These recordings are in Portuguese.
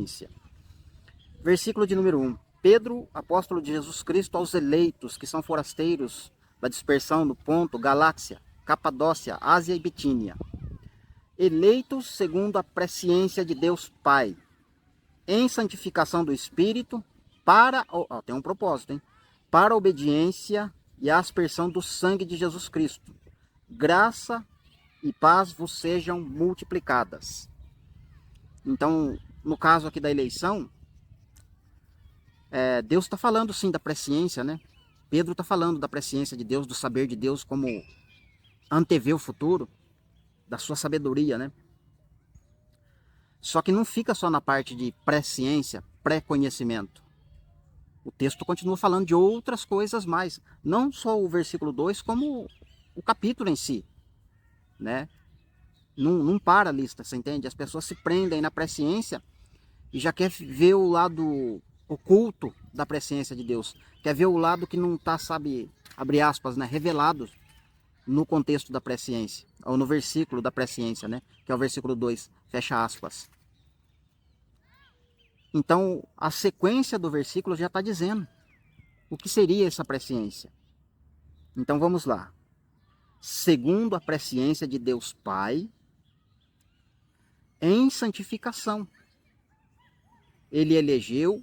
presciência. Versículo de número 1. Pedro, apóstolo de Jesus Cristo, aos eleitos que são forasteiros da dispersão no Ponto, Galácia, Capadócia, Ásia e Bitínia. Eleitos segundo a presciência de Deus Pai, em santificação do Espírito, para, tem um propósito, hein? Para a obediência e a aspersão do sangue de Jesus Cristo. Graça e paz vos sejam multiplicadas. Então, no caso aqui da eleição, Deus está falando sim da presciência, né? Pedro está falando da presciência de Deus, do saber de Deus, como antever o futuro, da sua sabedoria, né? Só que não fica só na parte de presciência, pré-conhecimento. O texto continua falando de outras coisas mais. Não só o versículo 2, como o capítulo em si, né? Não para a lista, você entende? As pessoas se prendem na presciência e já quer ver o lado oculto da presciência de Deus. Quer ver o lado que não está, sabe, abre aspas, né, revelado no contexto da presciência, ou no versículo da presciência, né, que é o versículo 2, fecha aspas. Então, a sequência do versículo já está dizendo o que seria essa presciência. Então, vamos lá. Segundo a presciência de Deus Pai, em santificação. Ele elegeu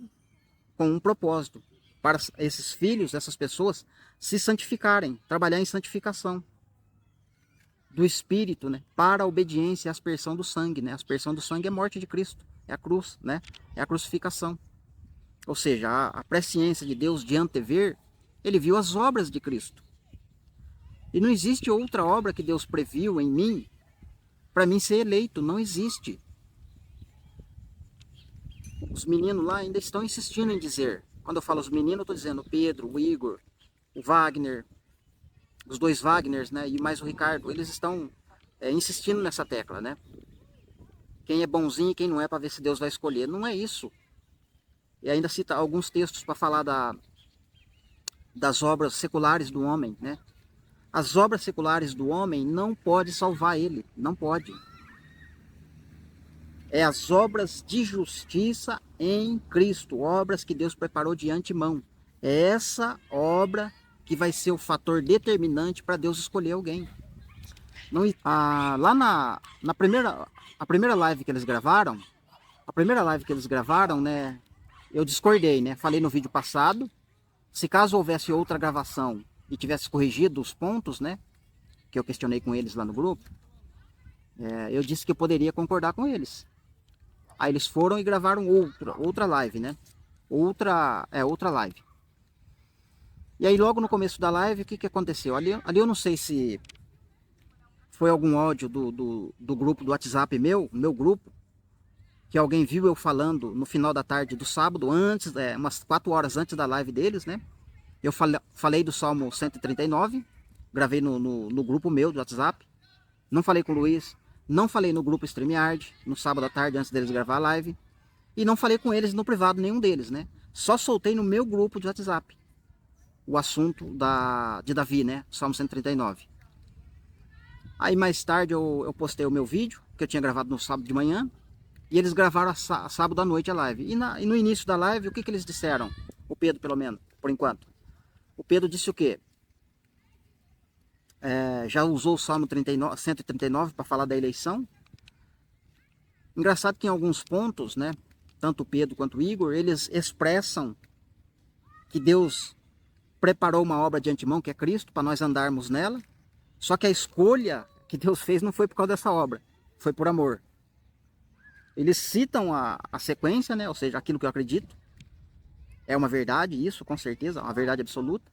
com um propósito, para esses filhos, essas pessoas, se santificarem, trabalhar em santificação do Espírito, né? Para a obediência e a aspersão do sangue, né? A aspersão do sangue é a morte de Cristo, é a cruz, né? É a crucificação. Ou seja, a presciência de Deus de antever, ele viu as obras de Cristo. E não existe outra obra que Deus previu em mim, para mim ser eleito, não existe. Os meninos lá ainda estão insistindo em dizer. Quando eu falo os meninos, eu estou dizendo o Pedro, o Igor, o Wagner, os dois Wagners, né? E mais o Ricardo. Eles estão insistindo nessa tecla, né? Quem é bonzinho e quem não é, para ver se Deus vai escolher. Não é isso. E ainda cita alguns textos para falar das obras seculares do homem, né? As obras seculares do homem não podem salvar ele. Não pode. É as obras de justiça em Cristo, obras que Deus preparou de antemão. É essa obra que vai ser o fator determinante para Deus escolher alguém. Não, lá a primeira live que eles gravaram, né, eu discordei, né? Falei no vídeo passado, se caso houvesse outra gravação e tivesse corrigido os pontos, né, que eu questionei com eles lá no grupo, eu disse que eu poderia concordar com eles. Aí eles foram e gravaram outra live, né? Outra live. E aí logo no começo da live, o que aconteceu? Ali eu não sei se foi algum áudio do grupo do WhatsApp meu grupo, que alguém viu eu falando no final da tarde do sábado, antes, umas 4 horas antes da live deles, né? Eu falei do Salmo 139, gravei no grupo meu do WhatsApp. Não falei com o Luiz. Não falei no grupo StreamYard, no sábado à tarde, antes deles gravar a live. E não falei com eles no privado, nenhum deles, né? Só soltei no meu grupo de WhatsApp o assunto de Davi, né? Salmo 139. Aí mais tarde eu postei o meu vídeo, que eu tinha gravado no sábado de manhã. E eles gravaram sábado à noite a live. E no início da live, o que eles disseram? O Pedro, pelo menos, por enquanto. O Pedro disse o quê? Já usou o Salmo 139 para falar da eleição. Engraçado que em alguns pontos, né, tanto o Pedro quanto o Igor, eles expressam que Deus preparou uma obra de antemão, que é Cristo, para nós andarmos nela. Só que a escolha que Deus fez não foi por causa dessa obra, foi por amor. Eles citam a sequência, né, ou seja, aquilo que eu acredito. É uma verdade, isso com certeza, uma verdade absoluta.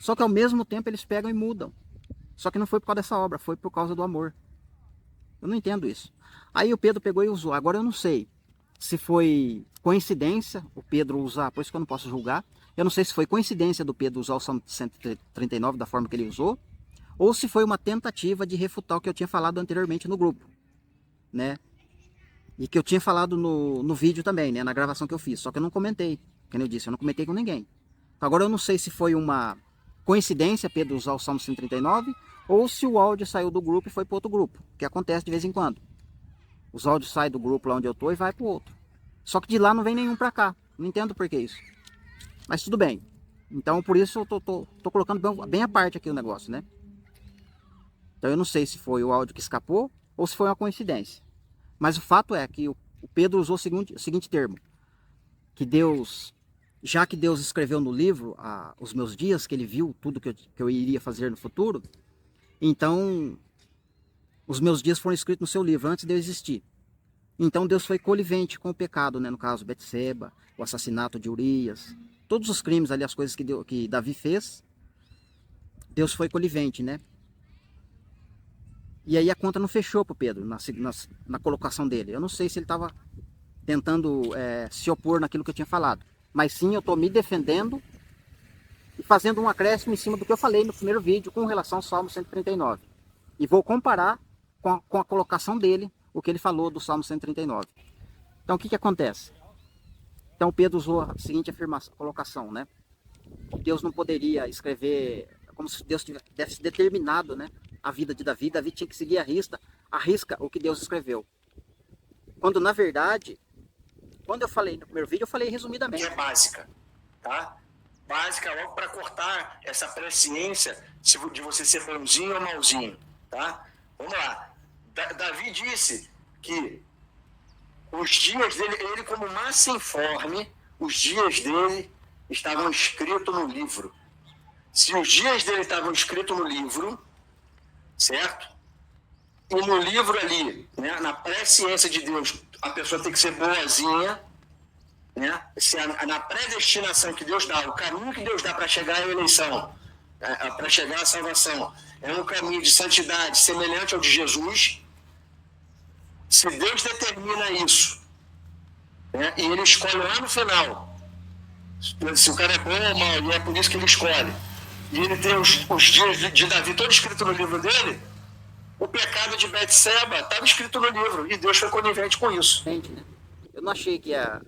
Só que ao mesmo tempo eles pegam e mudam. Só que não foi por causa dessa obra, foi por causa do amor. Eu não entendo isso. Aí o Pedro pegou e usou. Agora eu não sei se foi coincidência o Pedro usar, por isso que eu não posso julgar. Eu não sei se foi coincidência do Pedro usar o Salmo 139 da forma que ele usou, ou se foi uma tentativa de refutar o que eu tinha falado anteriormente no grupo, né? E que eu tinha falado no vídeo também, né? Na gravação que eu fiz. Só que eu não comentei, como eu disse, eu não comentei com ninguém. Então, agora eu não sei se foi uma coincidência Pedro usar o Salmo 139, ou se o áudio saiu do grupo e foi para outro grupo, que acontece de vez em quando. Os áudios saem do grupo lá onde eu estou e vai para o outro. Só que de lá não vem nenhum para cá. Não entendo por que isso. Mas tudo bem. Então por isso eu tô colocando bem à parte aqui o negócio, né? Então eu não sei se foi o áudio que escapou ou se foi uma coincidência. Mas o fato é que o Pedro usou o seguinte termo. Que Deus, já que Deus escreveu no livro os meus dias, que ele viu tudo que eu iria fazer no futuro, então os meus dias foram escritos no seu livro antes de eu existir. Então Deus foi conivente com o pecado, né? No caso, Betseba, o assassinato de Urias, todos os crimes ali, as coisas que Davi fez, Deus foi conivente, né? E aí a conta não fechou para o Pedro na colocação dele. Eu não sei se ele estava tentando se opor naquilo que eu tinha falado. Mas sim, eu estou me defendendo e fazendo um acréscimo em cima do que eu falei no primeiro vídeo com relação ao Salmo 139. E vou comparar com a colocação dele, o que ele falou do Salmo 139. Então o que acontece? Então Pedro usou a seguinte colocação, né? Deus não poderia escrever, como se Deus tivesse determinado, né, a vida de Davi. Davi tinha que seguir à risca o que Deus escreveu. Quando na verdade, quando eu falei no primeiro vídeo, eu falei resumidamente. Que é básica, tá? Básica logo para cortar essa presciência de você ser bonzinho ou malzinho, tá? Vamos lá. Davi disse que os dias dele, ele como massa informe, os dias dele estavam escritos no livro. Se os dias dele estavam escritos no livro, certo? E no livro ali, né, na presciência de Deus, a pessoa tem que ser boazinha, né? Se na predestinação que Deus dá, o caminho que Deus dá para chegar à eleição, para chegar à salvação, é um caminho de santidade semelhante ao de Jesus. Se Deus determina isso, né, e ele escolhe lá no final, se o cara é bom ou mal, e é por isso que ele escolhe, e ele tem os dias de Davi todo escrito no livro dele, o pecado de Betseba estava escrito no livro, e Deus foi conivente com isso. Eu não achei que ia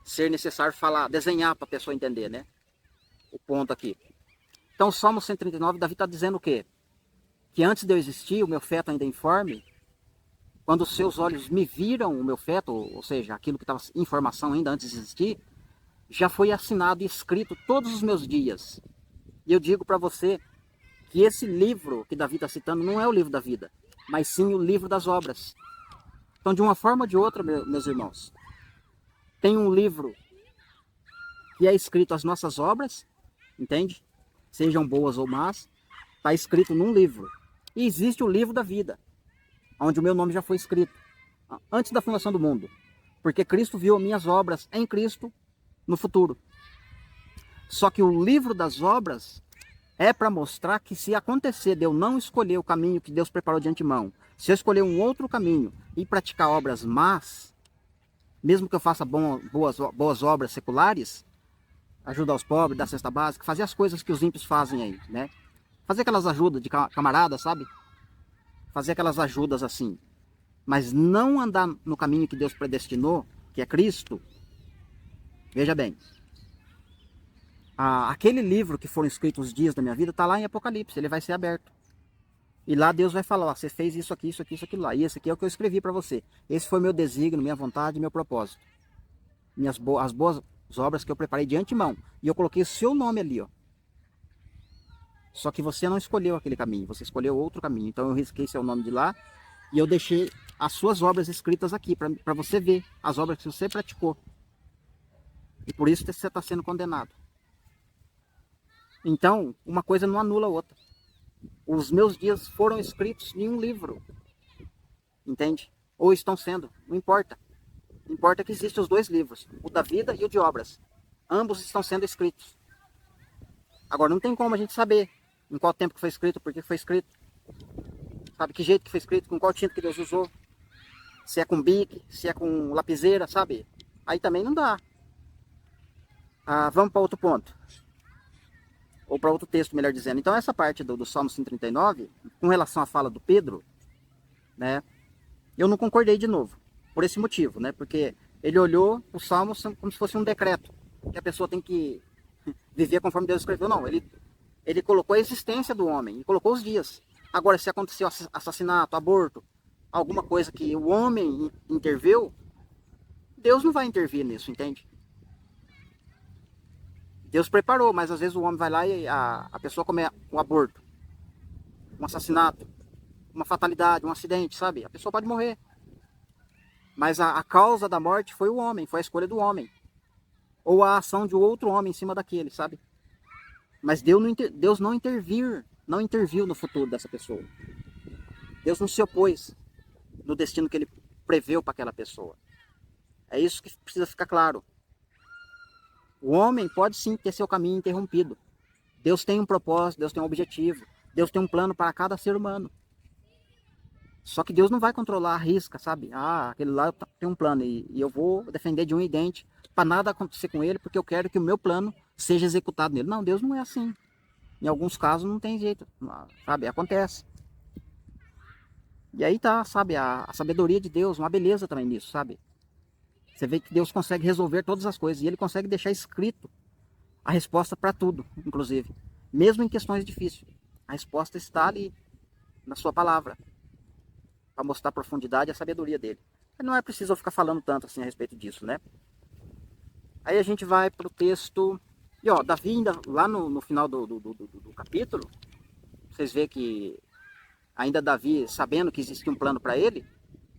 ser necessário desenhar para a pessoa entender, né? O ponto aqui. Então, o Salmo 139, Davi está dizendo o quê? Que antes de eu existir, o meu feto ainda é informe, quando os seus olhos me viram o meu feto, ou seja, aquilo que estava em formação ainda antes de existir, já foi assinado e escrito todos os meus dias. E eu digo para você que esse livro que Davi está citando não é o livro da vida, mas sim o livro das obras. Então, de uma forma ou de outra, meus irmãos, tem um livro que é escrito as nossas obras, entende? Sejam boas ou más, está escrito num livro. E existe o livro da vida, onde o meu nome já foi escrito, antes da fundação do mundo. Porque Cristo viu minhas obras em Cristo no futuro. Só que o livro das obras é para mostrar que se acontecer de eu não escolher o caminho que Deus preparou de antemão, se eu escolher um outro caminho e praticar obras más, mesmo que eu faça boas obras seculares, ajudar os pobres, dar cesta básica, fazer as coisas que os ímpios fazem aí, né? Fazer aquelas ajudas de camarada, sabe? Fazer aquelas ajudas assim. Mas não andar no caminho que Deus predestinou, que é Cristo. Veja bem. Aquele livro que foram escritos os dias da minha vida está lá em Apocalipse, ele vai ser aberto. E lá Deus vai falar, ó, você fez isso aqui, isso aqui, isso aqui lá. E esse aqui é o que eu escrevi para você. Esse foi meu desígnio, minha vontade, meu propósito. As boas obras que eu preparei de antemão. E eu coloquei o seu nome ali, ó. Só que você não escolheu aquele caminho, você escolheu outro caminho. Então eu risquei seu nome de lá e eu deixei as suas obras escritas aqui, para você ver as obras que você praticou. E por isso você está sendo condenado. Então, uma coisa não anula a outra. Os meus dias foram escritos em um livro. Entende? Ou estão sendo, não importa. Importa que existem os dois livros, o da vida e o de obras. Ambos estão sendo escritos. Agora, não tem como a gente saber em qual tempo que foi escrito, por que foi escrito. Sabe, que jeito que foi escrito, com qual tinta que Deus usou. Se é com bique, se é com lapiseira, sabe? Aí também não dá. Vamos para outro ponto. Ou para outro texto, melhor dizendo. Então, essa parte do Salmo 139, com relação à fala do Pedro, né, eu não concordei de novo. Por esse motivo, né? Porque ele olhou o Salmo como se fosse um decreto. Que a pessoa tem que viver conforme Deus escreveu. Não, ele colocou a existência do homem. E colocou os dias. Agora, se aconteceu assassinato, aborto, alguma coisa que o homem interveio, Deus não vai intervir nisso, entende? Deus preparou, mas às vezes o homem vai lá e a pessoa comete um aborto, um assassinato, uma fatalidade, um acidente, sabe? A pessoa pode morrer. Mas a causa da morte foi o homem, foi a escolha do homem. Ou a ação de outro homem em cima daquele, sabe? Mas Deus não interviu no futuro dessa pessoa. Deus não se opôs no destino que ele preveu para aquela pessoa. É isso que precisa ficar claro. O homem pode sim ter seu caminho interrompido. Deus tem um propósito, Deus tem um objetivo, Deus tem um plano para cada ser humano. Só que Deus não vai controlar a risca, sabe? Ah, aquele lá tem um plano e eu vou defender de unha e dente para nada acontecer com ele, porque eu quero que o meu plano seja executado nele. Não, Deus não é assim. Em alguns casos não tem jeito, sabe? Acontece. E aí tá, sabe, a sabedoria de Deus, uma beleza também nisso, sabe? Você vê que Deus consegue resolver todas as coisas e ele consegue deixar escrito a resposta para tudo, inclusive. Mesmo em questões difíceis. A resposta está ali na sua palavra, para mostrar a profundidade e a sabedoria dele. Não é preciso eu ficar falando tanto assim a respeito disso, né? Aí a gente vai para o texto. E ó, Davi ainda lá no final do capítulo, vocês veem que ainda Davi, sabendo que existia um plano para ele,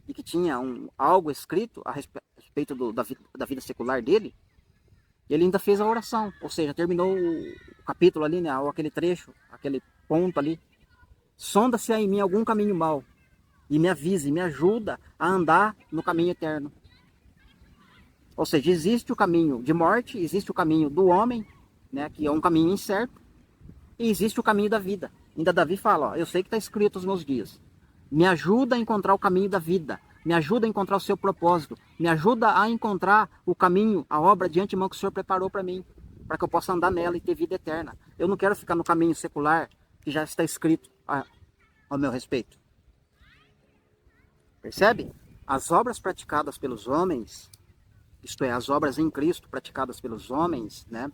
e que tinha algo escrito a respeito da vida secular dele, ele ainda fez a oração. Ou seja, terminou o capítulo ali, né? Aquele trecho, aquele ponto ali. Sonda-se em mim algum caminho mau, e me avise, me ajuda a andar no caminho eterno. Ou seja, existe o caminho de morte, existe o caminho do homem, né, que é um caminho incerto, e existe o caminho da vida. Ainda Davi fala, ó, eu sei que está escrito os meus dias. Me ajuda a encontrar o caminho da vida, me ajuda a encontrar o seu propósito, me ajuda a encontrar o caminho, a obra de antemão que o Senhor preparou para mim, para que eu possa andar nela e ter vida eterna. Eu não quero ficar no caminho secular que já está escrito ao meu respeito. Percebe? As obras praticadas pelos homens, isto é, as obras em Cristo praticadas pelos homens, né,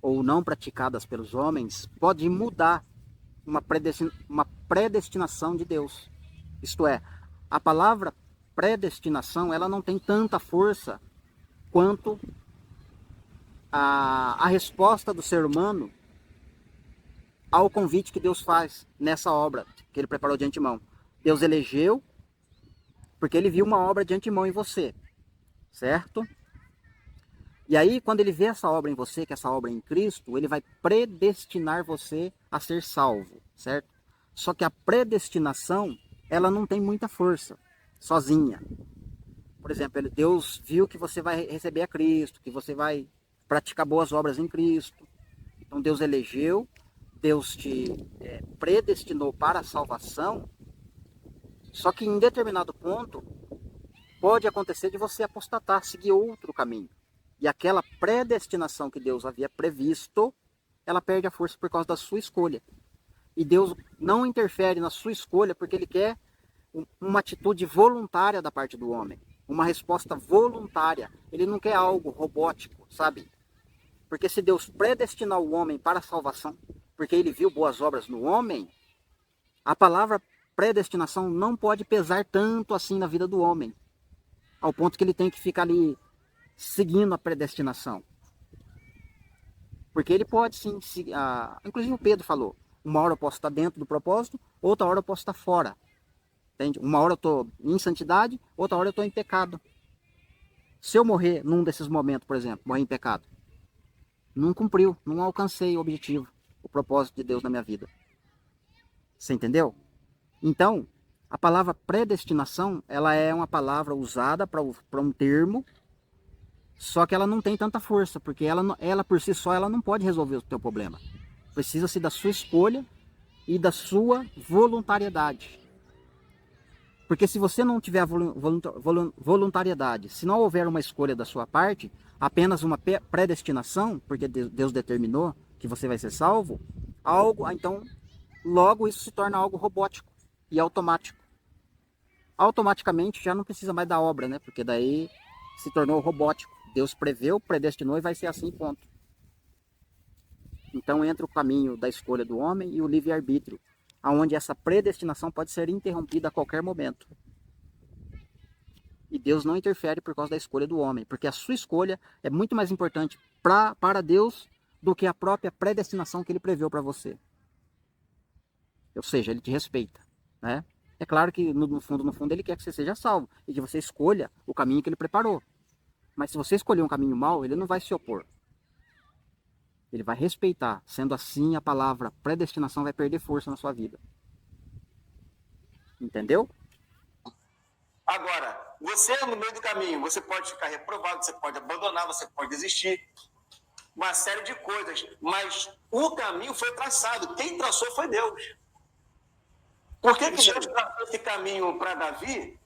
ou não praticadas pelos homens, pode mudar uma predestinação de Deus. Isto é, a palavra predestinação, ela não tem tanta força quanto a resposta do ser humano ao convite que Deus faz nessa obra que ele preparou de antemão. Deus elegeu porque ele viu uma obra de antemão em você, certo? E aí, quando ele vê essa obra em você, que essa obra é em Cristo, ele vai predestinar você a ser salvo, certo? Só que a predestinação, ela não tem muita força, sozinha. Por exemplo, Deus viu que você vai receber a Cristo, que você vai praticar boas obras em Cristo. Então Deus elegeu, Deus te predestinou para a salvação, só que em determinado ponto, pode acontecer de você apostatar, seguir outro caminho. E aquela predestinação que Deus havia previsto, ela perde a força por causa da sua escolha. E Deus não interfere na sua escolha porque ele quer uma atitude voluntária da parte do homem. Uma resposta voluntária. Ele não quer algo robótico, sabe? Porque se Deus predestinar o homem para a salvação, porque ele viu boas obras no homem, a palavra predestinação não pode pesar tanto assim na vida do homem. Ao ponto que ele tem que ficar ali seguindo a predestinação. Porque ele pode sim, inclusive o Pedro falou, uma hora eu posso estar dentro do propósito, outra hora eu posso estar fora. Entende? Uma hora eu estou em santidade, outra hora eu estou em pecado. Se eu morrer num desses momentos, por exemplo, morrer em pecado, não cumpriu, não alcancei o objetivo, o propósito de Deus na minha vida. Você entendeu? Então, a palavra predestinação, ela é uma palavra usada para um termo, só que ela não tem tanta força, porque ela por si só ela não pode resolver o teu problema. Precisa-se da sua escolha e da sua voluntariedade. Porque se você não tiver voluntariedade, se não houver uma escolha da sua parte, apenas uma predestinação, porque Deus determinou que você vai ser salvo, então logo isso se torna algo robótico e automático. Automaticamente já não precisa mais da obra, né? Porque daí se tornou robótico. Deus preveu, predestinou e vai ser assim, ponto. Então entra o caminho da escolha do homem e o livre-arbítrio, onde essa predestinação pode ser interrompida a qualquer momento. E Deus não interfere por causa da escolha do homem, porque a sua escolha é muito mais importante para Deus do que a própria predestinação que ele preveu para você. Ou seja, ele te respeita, né? É claro que no fundo, ele quer que você seja salvo e que você escolha o caminho que ele preparou. Mas se você escolher um caminho mau, ele não vai se opor. Ele vai respeitar. Sendo assim, a palavra predestinação vai perder força na sua vida. Entendeu? Agora, você no meio do caminho, você pode ficar reprovado, você pode abandonar, você pode desistir. Uma série de coisas. Mas o caminho foi traçado. Quem traçou foi Deus. Por que Deus traçou esse caminho para Davi,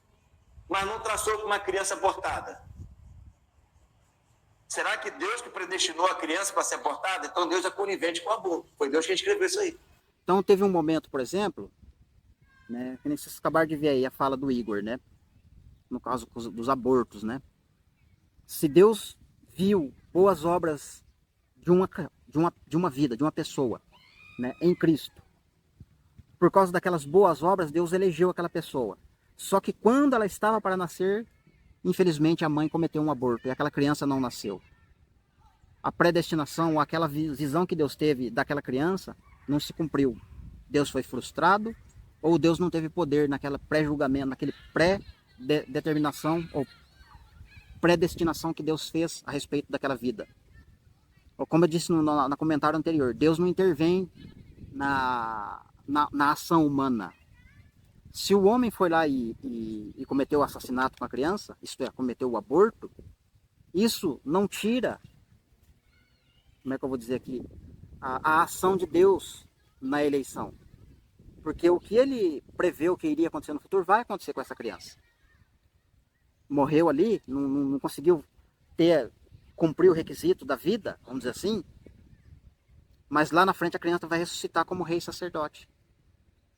mas não traçou para uma criança abortada? Será que Deus que predestinou a criança para ser abortada? Então Deus é conivente com o aborto. Foi Deus que escreveu isso aí. Então teve um momento, por exemplo, né, que nem vocês acabaram de ver aí a fala do Igor, né? No caso dos abortos, né? Se Deus viu boas obras de uma vida, de uma pessoa, né, em Cristo, por causa daquelas boas obras, Deus elegeu aquela pessoa. Só que quando ela estava para nascer, infelizmente a mãe cometeu um aborto e aquela criança não nasceu. A predestinação, aquela visão que Deus teve daquela criança, não se cumpriu. Deus foi frustrado, ou Deus não teve poder naquela pré-julgamento, naquele pré-determinação ou predestinação que Deus fez a respeito daquela vida. Ou como eu disse no comentário anterior, Deus não intervém na ação humana. Se o homem foi lá e cometeu o assassinato com a criança, isto é, cometeu o aborto, isso não tira, como é que eu vou dizer aqui, a ação de Deus na eleição. Porque o que ele preveu que iria acontecer no futuro, vai acontecer com essa criança. Morreu ali, não conseguiu cumprir o requisito da vida, vamos dizer assim, mas lá na frente a criança vai ressuscitar como rei sacerdote.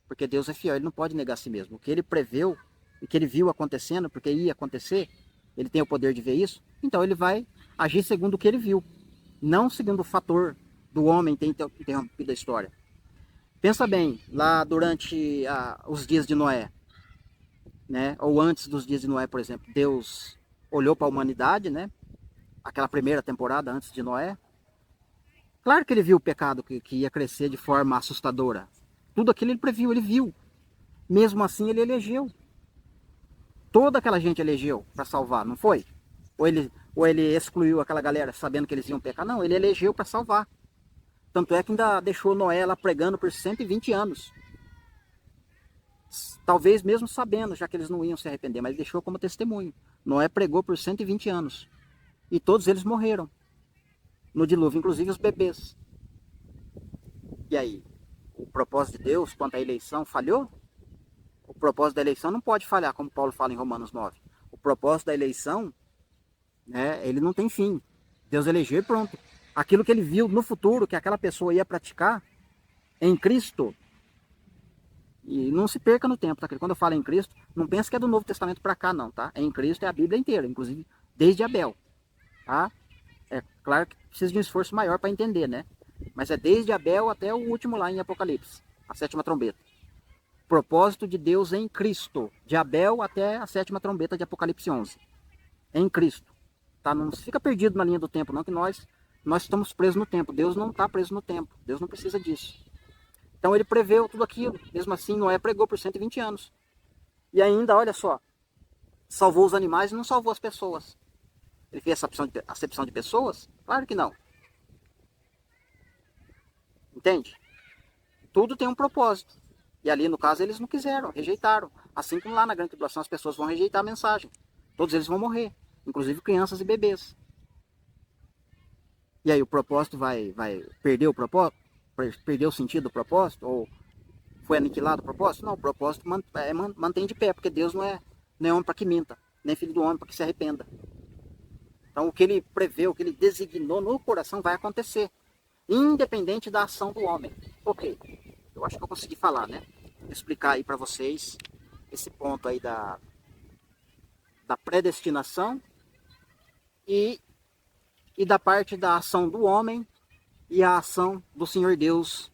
Porque Deus é fiel, ele não pode negar a si mesmo. O que ele preveu e que ele viu acontecendo, porque ia acontecer, ele tem o poder de ver isso, então ele vai agir segundo o que ele viu, não segundo o fator do homem ter interrompido a história. Pensa bem, lá durante os dias de Noé, né, ou antes dos dias de Noé, por exemplo, Deus olhou para a humanidade, né, aquela primeira temporada antes de Noé. Claro que ele viu o pecado que ia crescer de forma assustadora. Tudo aquilo ele previu, ele viu. Mesmo assim ele elegeu. Toda aquela gente elegeu para salvar, não foi? Ou ele excluiu aquela galera sabendo que eles iam pecar? Não, ele elegeu para salvar. Tanto é que ainda deixou Noé lá pregando por 120 anos. Talvez mesmo sabendo, já que eles não iam se arrepender, mas ele deixou como testemunho. Noé pregou por 120 anos. E todos eles morreram no dilúvio, inclusive os bebês. E aí? O propósito de Deus quanto à eleição falhou? O propósito da eleição não pode falhar, como Paulo fala em Romanos 9. O propósito da eleição, né, ele não tem fim. Deus elegeu e pronto. Aquilo que ele viu no futuro, que aquela pessoa ia praticar em Cristo. E não se perca no tempo, tá? Quando eu falo em Cristo, não pense que é do Novo Testamento para cá, não, tá? Em Cristo é a Bíblia inteira, inclusive desde Abel, tá? É claro que precisa de um esforço maior para entender, né? Mas é desde Abel até o último lá em Apocalipse, a 7ª trombeta. Propósito de Deus em Cristo, de Abel até a 7ª trombeta de Apocalipse 11. Em Cristo, tá? Não fica perdido na linha do tempo, não, que nós estamos presos no tempo. Deus não está preso no tempo, Deus não precisa disso. Então ele preveu tudo aquilo, mesmo assim Noé pregou por 120 anos. E ainda, olha só, salvou os animais e não salvou as pessoas. Ele fez acepção de pessoas? Claro que não. Entende? Tudo tem um propósito. E ali, no caso, eles não quiseram, rejeitaram. Assim como lá na grande tribulação as pessoas vão rejeitar a mensagem. Todos eles vão morrer, inclusive crianças e bebês. E aí o propósito vai perder o propósito? Perdeu o sentido do propósito? Ou foi aniquilado o propósito? Não, o propósito mantém de pé, porque Deus não é homem para que minta, nem filho do homem para que se arrependa. Então o que ele preveu, o que ele designou no coração vai acontecer, independente da ação do homem. Ok, eu acho que eu consegui falar, né? Explicar aí para vocês esse ponto aí da predestinação e da parte da ação do homem e a ação do Senhor Deus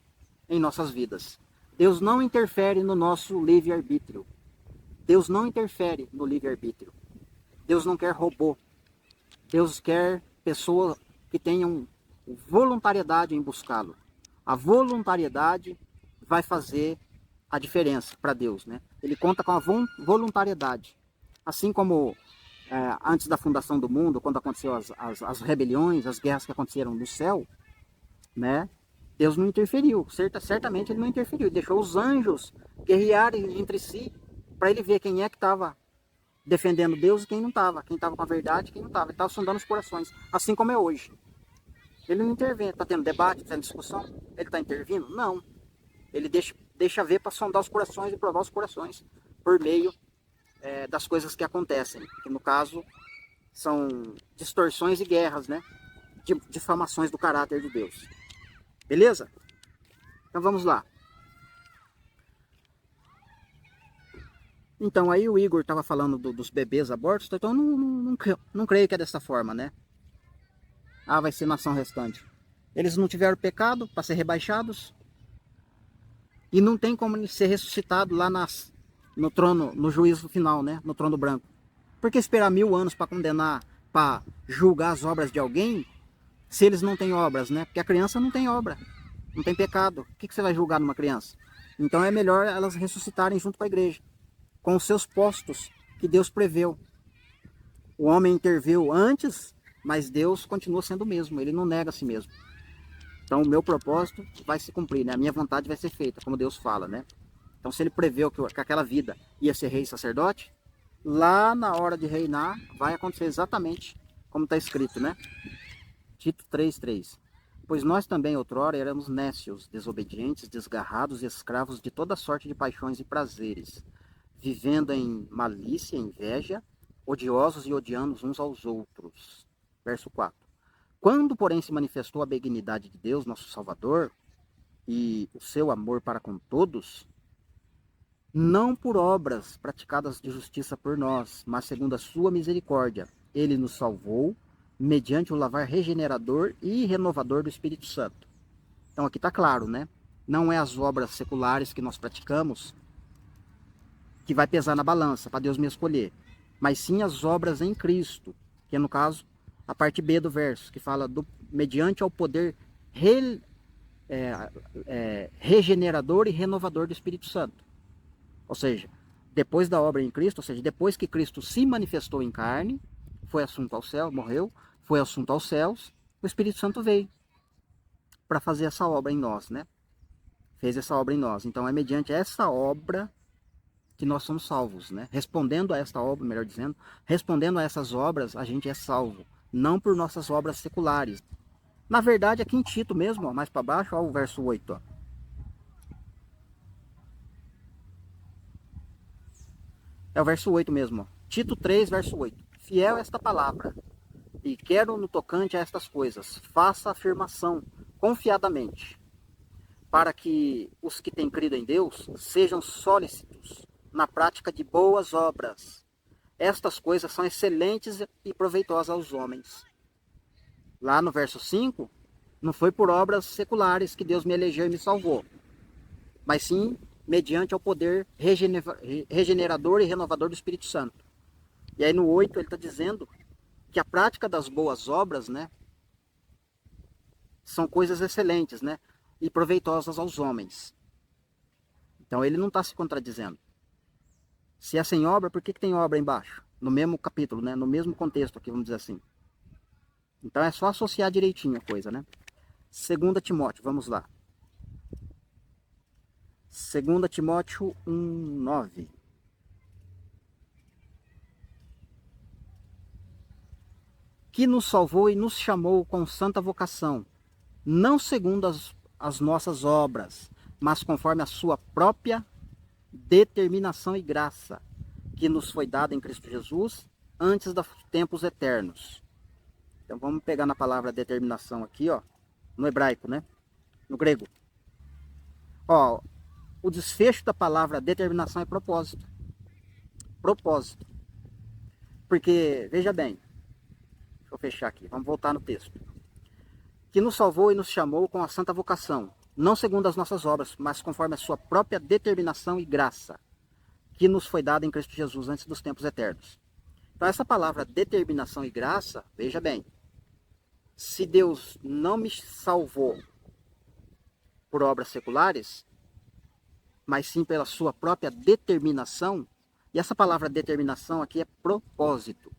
em nossas vidas. Deus não interfere no nosso livre-arbítrio. Deus não interfere no livre-arbítrio. Deus não quer robô. Deus quer pessoas que tenham voluntariedade em buscá-lo. A voluntariedade vai fazer a diferença para Deus, né? Ele conta com a voluntariedade. Assim como antes da fundação do mundo, quando aconteceu as rebeliões, as guerras que aconteceram no céu, né? Deus não interferiu, certamente ele não interferiu, deixou os anjos guerrearem entre si, para ele ver quem é que estava defendendo Deus e quem não estava, quem estava com a verdade e quem não estava. Ele estava sondando os corações, assim como é hoje. Ele não intervém, está tendo debate, está tendo discussão, ele está intervindo? Não. Ele deixa ver para sondar os corações e provar os corações, por meio das coisas que acontecem, que no caso são distorções e guerras, né? Difamações do caráter de Deus. Beleza? Então vamos lá. Então aí o Igor estava falando dos bebês abortos, então não creio que é dessa forma, né? Ah, vai ser nação restante. Eles não tiveram pecado para ser rebaixados e não tem como ser ressuscitado lá no trono, no juízo final, né? No trono branco. Por que esperar 1000 anos para condenar, para julgar as obras de alguém, se eles não têm obras, né? Porque a criança não tem obra, não tem pecado. O que você vai julgar numa criança? Então é melhor elas ressuscitarem junto com a igreja, com os seus postos que Deus preveu. O homem interveio antes, mas Deus continua sendo o mesmo, ele não nega a si mesmo. Então o meu propósito vai se cumprir, né? A minha vontade vai ser feita, como Deus fala, né? Então se ele preveu que aquela vida ia ser rei e sacerdote, lá na hora de reinar vai acontecer exatamente como está escrito, né? Tito 3:3. Pois nós também outrora éramos nécios, desobedientes, desgarrados e escravos de toda sorte de paixões e prazeres, vivendo em malícia, inveja, odiosos e odiando uns aos outros. Verso 4. Quando, porém, se manifestou a benignidade de Deus, nosso Salvador, e o seu amor para com todos, não por obras praticadas de justiça por nós, mas segundo a sua misericórdia, ele nos salvou, mediante o lavar regenerador e renovador do Espírito Santo. Então aqui está claro, né? Não é as obras seculares que nós praticamos que vai pesar na balança para Deus me escolher, mas sim as obras em Cristo, que é no caso a parte B do verso, que fala mediante ao poder regenerador e renovador do Espírito Santo. Ou seja, depois da obra em Cristo, ou seja, depois que Cristo se manifestou em carne, foi assunto ao céu, morreu, foi assunto aos céus, o Espírito Santo veio para fazer essa obra em nós, né? Fez essa obra em nós. Então é mediante essa obra que nós somos salvos, né? Respondendo a esta obra, melhor dizendo, respondendo a essas obras, a gente é salvo, não por nossas obras seculares. Na verdade, aqui em Tito mesmo, ó, mais para baixo, ó, o verso 8, ó. É o verso 8 mesmo, ó. Tito 3, verso 8. Fiel a esta palavra, e quero no tocante a estas coisas, faça afirmação confiadamente, para que os que têm crido em Deus sejam solícitos na prática de boas obras. Estas coisas são excelentes e proveitosas aos homens. Lá no verso 5, não foi por obras seculares que Deus me elegeu e me salvou, mas sim mediante ao poder regenerador e renovador do Espírito Santo. E aí no 8 ele está dizendo que a prática das boas obras, né, são coisas excelentes, né, e proveitosas aos homens. Então ele não está se contradizendo. Se é sem obra, por que tem obra embaixo? No mesmo capítulo, né, no mesmo contexto aqui, vamos dizer assim. Então é só associar direitinho a coisa, né? 2 Timóteo, vamos lá. 2 Timóteo 1:9. Que nos salvou e nos chamou com santa vocação, não segundo as nossas obras, mas conforme a sua própria determinação e graça, que nos foi dada em Cristo Jesus antes dos tempos eternos. Então vamos pegar na palavra determinação aqui, ó, no hebraico, né? No grego. Ó, o desfecho da palavra determinação é propósito. Propósito. Porque, veja bem, deixa eu fechar aqui, vamos voltar no texto. Que nos salvou e nos chamou com a santa vocação, não segundo as nossas obras, mas conforme a sua própria determinação e graça, que nos foi dada em Cristo Jesus antes dos tempos eternos. Então essa palavra determinação e graça, veja bem, se Deus não me salvou por obras seculares, mas sim pela sua própria determinação, e essa palavra determinação aqui é propósito.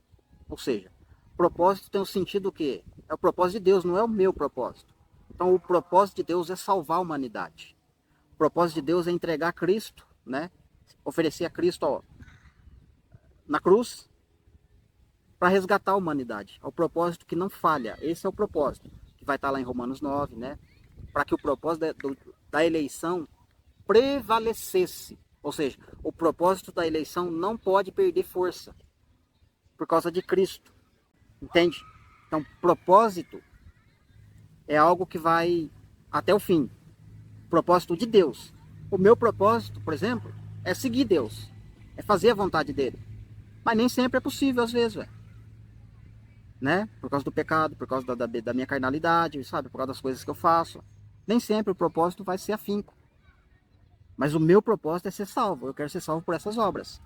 Ou seja, propósito tem o sentido que é o propósito de Deus, não é o meu propósito. Então o propósito de Deus é salvar a humanidade. O propósito de Deus é entregar Cristo, né? Oferecer a Cristo na cruz para resgatar a humanidade. É o propósito que não falha. Esse é o propósito que vai estar lá em Romanos 9, né? Para que o propósito da eleição prevalecesse. Ou seja, o propósito da eleição não pode perder força por causa de Cristo. Entende? Então, propósito é algo que vai até o fim. Propósito de Deus. O meu propósito, por exemplo, é seguir Deus. É fazer a vontade dele. Mas nem sempre é possível, às vezes, velho. Né? Por causa do pecado, por causa da minha carnalidade, sabe? Por causa das coisas que eu faço. Nem sempre o propósito vai ser afinco. Mas o meu propósito é ser salvo. Eu quero ser salvo por essas obras.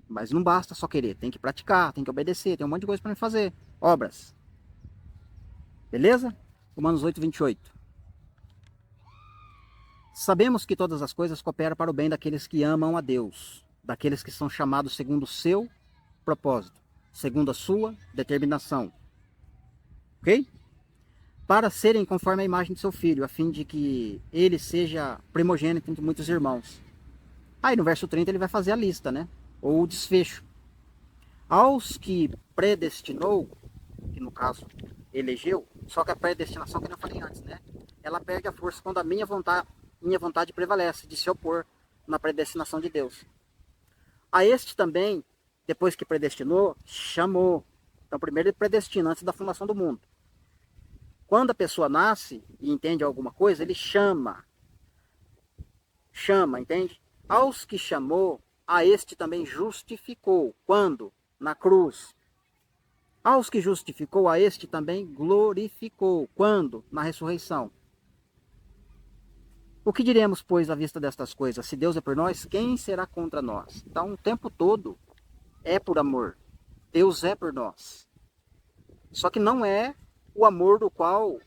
Mas não basta só querer. Tem que praticar, tem que obedecer. Tem um monte de coisa para me fazer. Obras. Beleza? Romanos 8, 28. Sabemos que todas as coisas cooperam para o bem daqueles que amam a Deus. Daqueles que são chamados segundo o seu propósito. Segundo a sua determinação. Ok? Para serem conforme a imagem de seu filho, a fim de que ele seja primogênito entre muitos irmãos. Aí no verso 30 ele vai fazer a lista, né? Ou o desfecho. Aos que predestinou, que no caso elegeu, só que a predestinação, que eu falei antes, né? Ela perde a força quando a minha vontade prevalece de se opor na predestinação de Deus. A este também, depois que predestinou, chamou. Então primeiro ele predestina antes da fundação do mundo. Quando a pessoa nasce e entende alguma coisa, ele chama. Chama, entende? Aos que chamou, a este também justificou. Quando? Na cruz. Aos que justificou, a este também glorificou. Quando? Na ressurreição. O que diremos, pois, à vista destas coisas? Se Deus é por nós, quem será contra nós? Então, o tempo todo é por amor. Deus é por nós. Só que não é o amor do qual,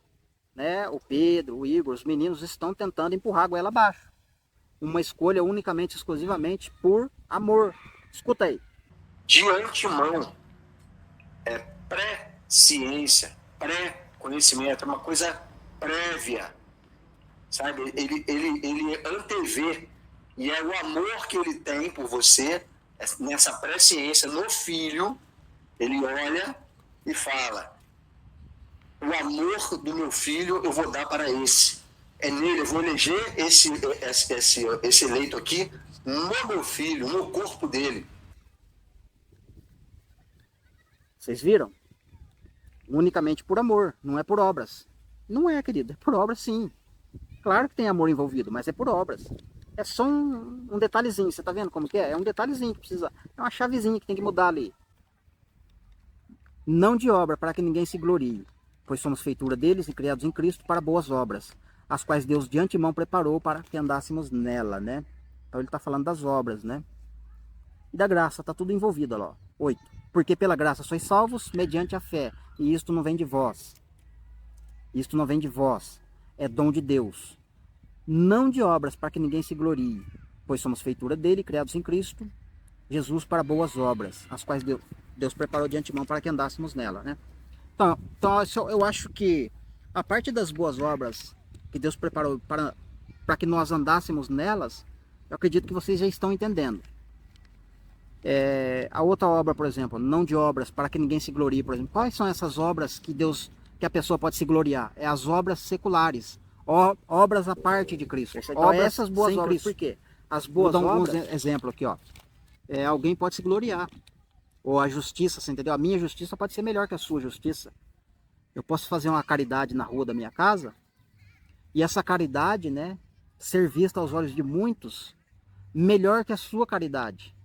né, o Pedro, o Igor, os meninos estão tentando empurrar a goela abaixo. Uma escolha unicamente, exclusivamente por amor. Escuta aí. De antemão, é pré-ciência, pré-conhecimento, é uma coisa prévia, sabe? Ele antevê, e é o amor que ele tem por você, nessa pré-ciência, no filho, ele olha e fala: o amor do meu filho eu vou dar para esse. É nele, eu vou eleger esse eleito aqui no meu filho, no corpo dele. Vocês viram? Unicamente por amor, não é por obras. Não é, querido, é por obras sim. Claro que tem amor envolvido, mas é por obras. É só um detalhezinho, você tá vendo como que é? É um detalhezinho que precisa, é uma chavezinha que tem que mudar ali. Não de obra, para que ninguém se glorie, pois somos feitura deles e criados em Cristo para boas obras, as quais Deus de antemão preparou para que andássemos nela, né? Então ele está falando das obras, né? E da graça, está tudo envolvido, ó. 8. Porque pela graça sois salvos mediante a fé, e isto não vem de vós. Isto não vem de vós, é dom de Deus. Não de obras, para que ninguém se glorie, pois somos feitura dele, criados em Cristo Jesus para boas obras, as quais Deus preparou de antemão para que andássemos nela, né? Então eu acho que a parte das boas obras que Deus preparou para que nós andássemos nelas, eu acredito que vocês já estão entendendo. A outra obra, por exemplo, não de obras para que ninguém se glorie, por exemplo. Quais são essas obras que a pessoa pode se gloriar? É as obras seculares, obras à parte de Cristo. Então, essas boas obras, por quê? As boas obras, vou dar um exemplo aqui, ó. Alguém pode se gloriar. Ou a justiça, você entendeu? A minha justiça pode ser melhor que a sua justiça. Eu posso fazer uma caridade na rua da minha casa, e essa caridade, né, ser vista aos olhos de muitos melhor que a sua caridade.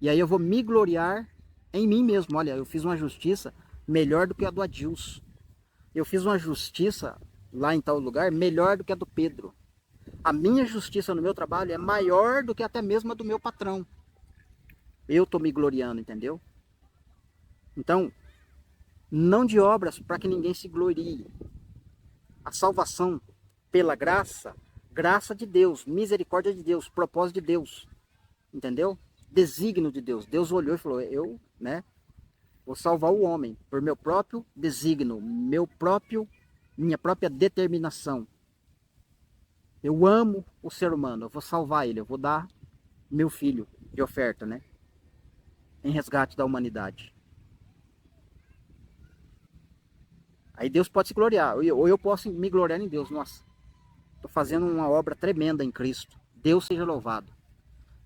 E aí eu vou me gloriar em mim mesmo. Olha, eu fiz uma justiça melhor do que a do Adilson. Eu fiz uma justiça lá em tal lugar melhor do que a do Pedro. A minha justiça no meu trabalho é maior do que até mesmo a do meu patrão. Eu estou me gloriando, entendeu? Então, não de obras para que ninguém se glorie. A salvação pela graça, graça de Deus, misericórdia de Deus, propósito de Deus, entendeu? Desígnio de Deus. Deus olhou e falou, eu, né, vou salvar o homem por meu próprio desígnio, minha própria determinação. Eu amo o ser humano, eu vou salvar ele, eu vou dar meu filho de oferta, né, em resgate da humanidade. Aí Deus pode se gloriar, ou eu posso me gloriar em Deus. Nossa, estou fazendo uma obra tremenda em Cristo. Deus seja louvado.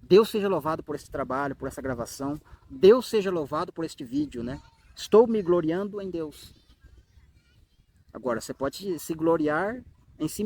Deus seja louvado por esse trabalho, por essa gravação. Deus seja louvado por este vídeo, né? Estou me gloriando em Deus. Agora, você pode se gloriar em si mesmo.